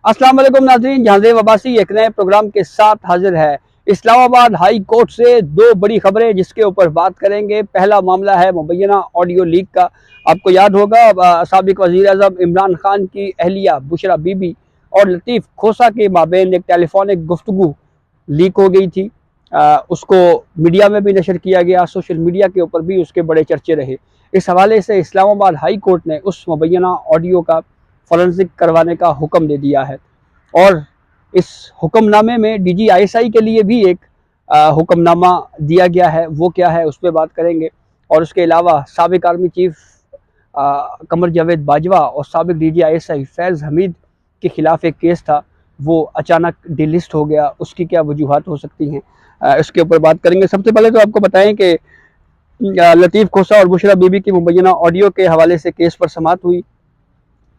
अस्सलाम वालेकुम नाज़रीन, जहाज़ अब्बासी एक नए प्रोग्राम के साथ हाजिर है। इस्लामाबाद हाई कोर्ट से दो बड़ी खबरें जिसके ऊपर बात करेंगे। पहला मामला है मुबैना ऑडियो लीक का। आपको याद होगा साबिक वज़ीर आज़म इमरान खान की अहलिया बुशरा बीबी और लतीफ़ खोसा के माबेन एक टेलीफोनिक गुफ्तगू लीक हो गई थी। उसको मीडिया में भी नशर किया गया, सोशल मीडिया के ऊपर भी उसके बड़े चर्चे रहे। इस हवाले से इस्लामाबाद हाई कोर्ट ने उस मुबैना ऑडियो का फॉरेंसिक करवाने का हुक्म दे दिया है और इस हुक्मनामे में DGISI के लिए भी एक हुक्मनामा दिया गया है। वो क्या है उस पर बात करेंगे। और उसके अलावा साबिक आर्मी चीफ कमर जावेद बाजवा और साबिक DGISI फैज़ हमीद के ख़िलाफ़ एक केस था, वो अचानक डिलिस्ट हो गया, उसकी क्या वजूहात हो सकती हैं, इसके ऊपर बात करेंगे। सबसे पहले तो आपको बताएं कि लतीफ़ खोसा और बुशरा बीबी की मुबैना ऑडियो के हवाले से केस पर समाअत हुई।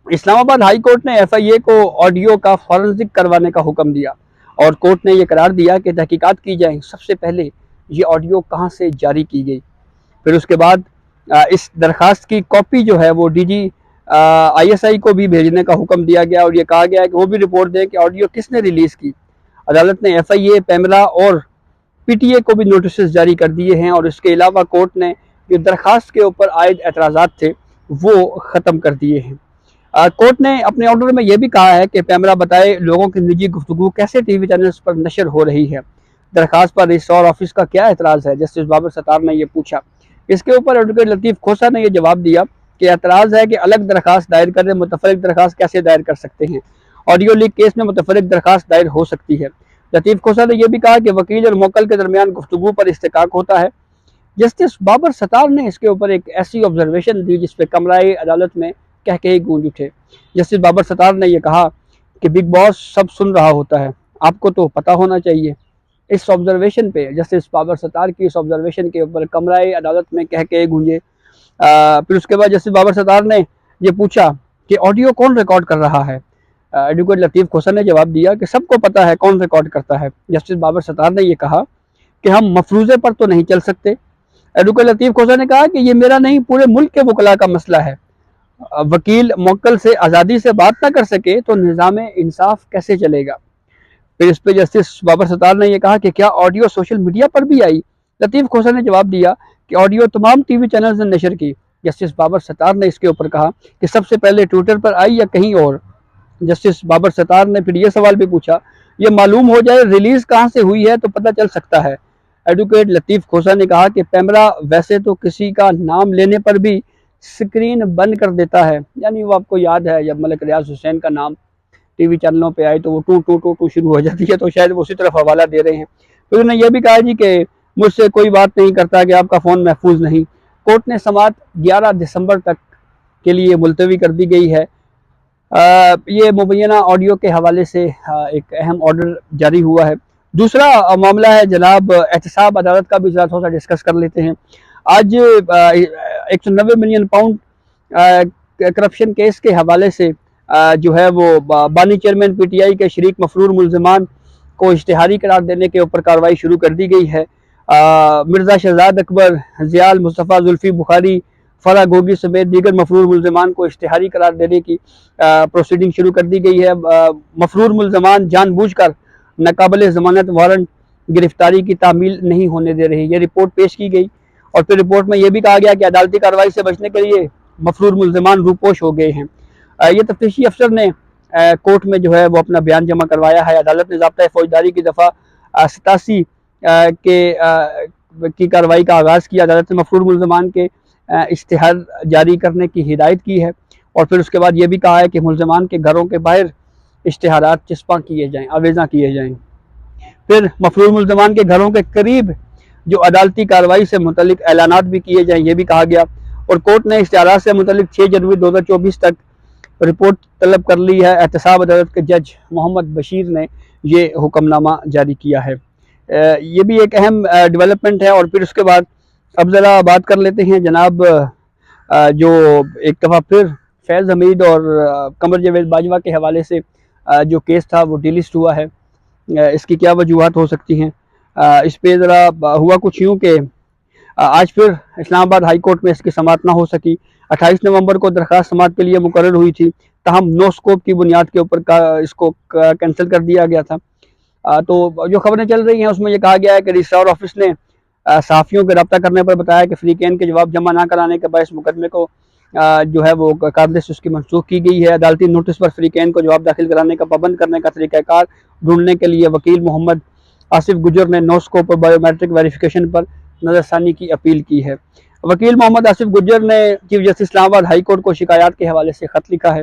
इस्लामाबाद हाई कोर्ट ने FIA को ऑडियो का फॉरेंसिक करवाने का हुक्म दिया और कोर्ट ने यह करार दिया कि तहकीकात की जाए सबसे पहले ये ऑडियो कहां से जारी की गई। फिर उसके बाद इस दरखास्त की कॉपी जो है वो DGISI को भी भेजने का हुक्म दिया गया और ये कहा गया है कि वो भी रिपोर्ट दें कि ऑडियो किसने रिलीज़ की। अदालत ने FIA, पैमरा और PTA को भी नोटिस जारी कर दिए हैं और इसके अलावा कोर्ट ने जो दरखास्त के ऊपर आयद एतराज़ात थे वो ख़त्म कर दिए हैं। कोर्ट ने अपने ऑर्डर में यह भी कहा है कि पैमरा बताए लोगों की निजी गुफ्तगू कैसे TV चैनल्स पर नशर हो रही है। दरखास्त पर रजिस्ट्रार ऑफिस का क्या एतराज़ है, जस्टिस बाबर सत्तार ने यह पूछा। इसके ऊपर एडवोकेट लतीफ़ खोसा ने यह जवाब दिया कि एतराज़ है कि अलग दरखास्त दायर करें, मुतफरिक दरखास्त कैसे दायर कर सकते हैं। ऑडियो लीक केस में मुतफरिक दरखास्त दायर हो सकती है। लतीफ़ खोसा ने यह भी कहा कि वकील और मोक्कल के दरमियान गुफ्तगू पर इस्तेकाक होता है। जस्टिस बाबर सत्तार ने इसके ऊपर एक ऐसी ऑब्जर्वेशन दी जिस पर कमराए अदालत में कह के गूंज उठे। जस्टिस बाबर सत्तार ने यह कहा कि बिग बॉस सब सुन रहा होता है, आपको तो पता होना चाहिए। इस ऑब्जर्वेशन पे जस्टिस बाबर सत्तार की इस ऑब्जर्वेशन के ऊपर कमराए अदालत में कह के गूंजे। फिर उसके बाद जस्टिस बाबर सत्तार ने यह पूछा कि ऑडियो कौन रिकॉर्ड कर रहा है। एडवोकेट लतीफ़ खोसा ने जवाब दिया कि सबको पता है कौन रिकॉर्ड करता है। जस्टिस बाबर सत्तार ने यह कहा कि हम मफरूज़े पर तो नहीं चल सकते। एडवोकेट लतीफ़ खोसा ने कहा कि ये मेरा नहीं, पूरे मुल्क के वकला का मसला है। वकील मोक्कल से आज़ादी से बात ना कर सके तो निज़ाम इंसाफ कैसे चलेगा। फिर इस पर जस्टिस बाबर सत्तार ने यह कहा कि क्या ऑडियो सोशल मीडिया पर भी आई। लतीफ़ खोसा ने जवाब दिया कि ऑडियो तमाम TV चैनल्स ने नशर की। जस्टिस बाबर सत्तार ने इसके ऊपर कहा कि सबसे पहले ट्विटर पर आई या कहीं और। जस्टिस बाबर सत्तार ने फिर यह सवाल भी पूछा, यह मालूम हो जाए रिलीज़ कहाँ से हुई है तो पता चल सकता है। एडवोकेट लतीफ़ खोसा ने कहा कि पैमरा वैसे तो किसी का नाम लेने पर भी स्क्रीन बंद कर देता है, यानी वो आपको याद है जब मलिक रियाज हुसैन का नाम TV चैनलों पे आए तो वो टू टू टू टू शुरू हो जाती है, तो शायद वो उसी तरफ हवाला दे रहे हैं। फिर उन्होंने यह भी कहा जी कि मुझसे कोई बात नहीं करता कि आपका फ़ोन महफूज नहीं। कोर्ट ने समाअत 11 दिसंबर तक के लिए मुलतवी कर दी गई है। ये मुबैना ऑडियो के हवाले से एक अहम ऑर्डर जारी हुआ है। दूसरा मामला है जनाब एहतसाब अदालत का भी थोड़ा सा डिस्कस कर लेते हैं। आज 190 मिलियन पाउंड करप्शन केस के हवाले से जो है वो बानी चेयरमैन PTI के शरीक मफरूर मुल्ज़िमान को इश्तिहारी करार देने के ऊपर कार्रवाई शुरू कर दी गई है। मिर्ज़ा शहजाद अकबर, ज़ियाल मुस्तफ़ा, जुल्फ़ी बुखारी, फरा गोगी समेत दीगर मफरूर मुल्ज़िमान को इश्तिहारी करार देने की प्रोसीडिंग शुरू कर दी गई है। मफरूर मुल्ज़िमान जानबूझकर नाकाबिल ज़मानत वारंट गिरफ्तारी की तामील नहीं होने दे रही, ये रिपोर्ट पेश की गई और फिर रिपोर्ट में यह भी कहा गया कि अदालती कार्रवाई से बचने के लिए मफरूर मुल्ज़िमान रूपोश हो गए हैं। ये तफ्तीशी अफसर ने कोर्ट में जो है वो अपना बयान जमा करवाया है। अदालत ने ज़ाब्ता फौजदारी की दफ़ा 87 की कार्रवाई का आगाज़ किया। अदालत ने मफरूर मुल्ज़िमान के इश्तिहार जारी करने की हिदायत की है और फिर उसके बाद ये भी कहा है कि मुल्ज़िमान के घरों के बाहर इश्तिहारात चिस्पा किए जाएँ, आवेज़ा किए जाएँ। फिर मफरूर मुल्ज़िमान के घरों के करीब जो अदालती कार्रवाई से मुतल्लिक ऐलानात भी किए जाएँ, ये भी कहा गया। और कोर्ट ने इश्तिहारात से मुतल्लिक 6 जनवरी 2024 तक रिपोर्ट तलब कर ली है। एहतसाब अदालत के जज मोहम्मद बशीर ने ये हुक्मनामा जारी किया है। ये भी एक अहम डेवलपमेंट है। और फिर उसके बाद अब ज़रा बात कर लेते हैं जनाब जो एक दफ़ा फिर फैज़ हमीद और कमर जावेद बाजवा के हवाले से जो केस था वो डिलिस्ट हुआ है। इसकी क्या वजूहात हो सकती हैं, इस पर ज़रा हुआ कुछ यूँ कि आज फिर इस्लामाबाद हाई कोर्ट में इसकी समाअत ना हो सकी। 28 नवंबर को दरख्वास्त समाअत के लिए मुकर्रर हुई थी। تاہم نو اسکوپ کی بنیاد کے اوپر اس کو کینسل کر دیا گیا تھا۔ تو جو خبریں چل رہی ہیں اس میں یہ کہا گیا ہے کہ رجسٹرار آفس نے صحافیوں کے رابطہ کرنے پر بتایا کہ فریقین کے جواب جمع نہ کرانے کے باعث مقدمے کو جو ہے وہ قابل اس کی منسوخ کی گئی ہے۔ عدالتی نوٹس پر فریقین کو جواب داخل کرانے کا پابند کرنے کا طریقہ کار ڈھونڈنے کے لیے وکیل محمد آصف گجر نے نو اسکوپ اور بایو میٹرک ویریفیکیشن پر نظر ثانی کی اپیل کی ہے۔ وکیل محمد آصف گجر نے چیف جسٹس اسلام آباد ہائی کورٹ کو شکایات کے حوالے سے خط لکھا ہے،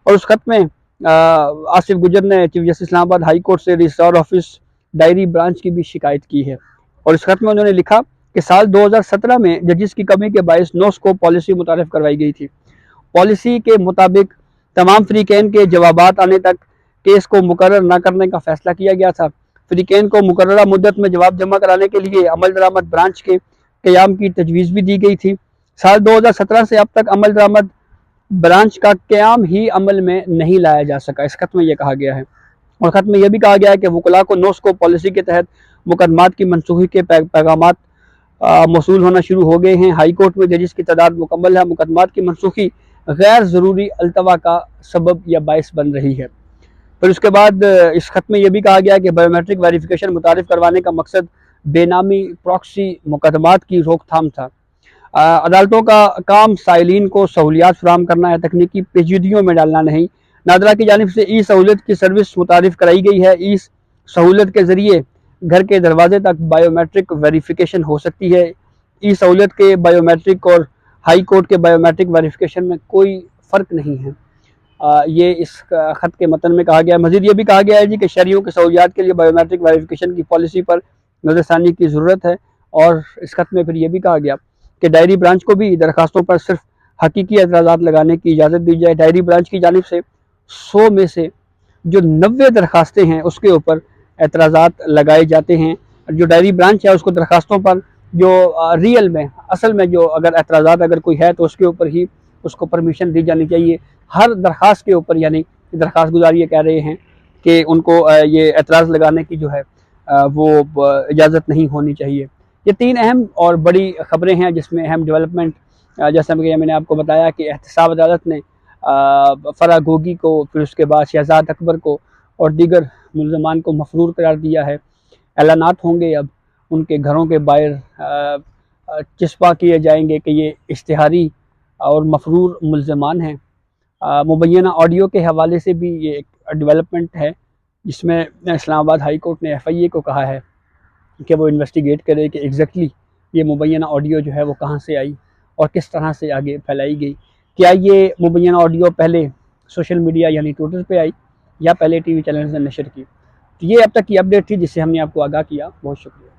اور اس خط میں آصف گجر نے چیف جسٹس اسلام آباد ہائی کورٹ سے رجسٹرار آفس ڈائری برانچ کی بھی شکایت کی ہے، اور اس خط میں انہوں نے لکھا کہ سال 2017 میں ججز کی کمی کے باعث نو اسکوپ پالیسی متعارف کروائی گئی تھی۔ پالیسی کے مطابق تمام فریقین کے جوابات آنے تک کیس کو مقرر نہ کرنے کا فیصلہ کیا گیا تھا۔ فریقین کو مقررہ مدت میں جواب جمع کرانے کے لیے عمل درآمد برانچ کے قیام کی تجویز بھی دی گئی تھی۔ سال 2017 سے اب تک عمل درآمد برانچ کا قیام ہی عمل میں نہیں لایا جا سکا، اس خط میں یہ کہا گیا ہے۔ اور خط میں یہ بھی کہا گیا ہے کہ وکلاء کو نو اسکوپ پالیسی کے تحت مقدمات کی منسوخی کے پیغامات موصول ہونا شروع ہو گئے ہیں۔ ہائی کورٹ میں ججز کی تعداد مکمل ہے، مقدمات کی منسوخی غیر ضروری التوا کا سبب یا باعث بن رہی ہے۔ پھر اس کے بعد اس خط میں یہ بھی کہا گیا کہ بایو میٹرک ویریفیکیشن متعارف کروانے کا مقصد بے نامی پراکسی مقدمات کی روک تھام تھا۔ عدالتوں کا کام سائلین کو سہولیات فراہم کرنا ہے، تکنیکی پیچیدگیوں میں ڈالنا نہیں۔ نادرا کی جانب سے ای سہولت کی سروس متعارف کرائی گئی ہے۔ ای سہولت کے ذریعے گھر کے دروازے تک بایو میٹرک ویریفیکیشن ہو سکتی ہے۔ ای سہولت کے بایو میٹرک اور ہائی کورٹ کے بایو میٹرک ویریفیکیشن میں کوئی فرق نہیں ہے، یہ اس خط کے متن میں کہا گیا ہے۔ مزید یہ بھی کہا گیا ہے جی کہ شہریوں کی سہولیات کے لیے بایو میٹرک ویریفیکیشن کی پالیسی پر نظر ثانی کی ضرورت ہے، اور اس خط میں پھر یہ بھی کہا گیا کہ ڈائری برانچ کو بھی درخواستوں پر صرف حقیقی اعتراضات لگانے کی اجازت دی جائے۔ ڈائری برانچ کی جانب سے 100 میں سے جو 90 درخواستیں ہیں اس کے اوپر اعتراضات لگائے جاتے ہیں۔ جو ڈائری برانچ ہے اس کو درخواستوں پر جو ریئل میں اصل میں جو اگر اعتراضات اگر کوئی ہے تو اس کے اوپر ہی اس کو پرمیشن دی جانی چاہیے۔ ہر درخواست کے اوپر یعنی درخواست گزار یہ کہہ رہے ہیں کہ ان کو یہ اعتراض لگانے کی جو ہے وہ اجازت نہیں ہونی چاہیے۔ یہ 3 اہم اور بڑی خبریں ہیں جس میں اہم ڈیولپمنٹ جیسا کہ میں نے آپ کو بتایا کہ احتساب عدالت نے فرح گوگی کو، پھر اس کے بعد شہزاد اکبر کو اور دیگر ملزمان کو مفرور قرار دیا ہے۔ اعلانات ہوں گے، اب ان کے گھروں کے باہر چسپاں کیے جائیں گے کہ یہ اشتہاری اور مفرور ملزمان ہیں۔ مبینہ آڈیو کے حوالے سے بھی یہ ایک ڈیولپمنٹ ہے جس میں اسلام آباد ہائی کورٹ نے FIA کو کہا ہے کہ وہ انویسٹیگیٹ کرے کہ ایگزیکٹلی یہ مبینہ آڈیو جو ہے وہ کہاں سے آئی اور کس طرح سے آگے پھیلائی گئی۔ کیا یہ مبینہ آڈیو پہلے سوشل میڈیا یعنی ٹویٹر پہ آئی یا پہلے TV چینلز نے نشر کی؟ تو یہ اب تک کی اپڈیٹ تھی جس سے ہم نے آپ کو آگاہ کیا۔ بہت شکریہ۔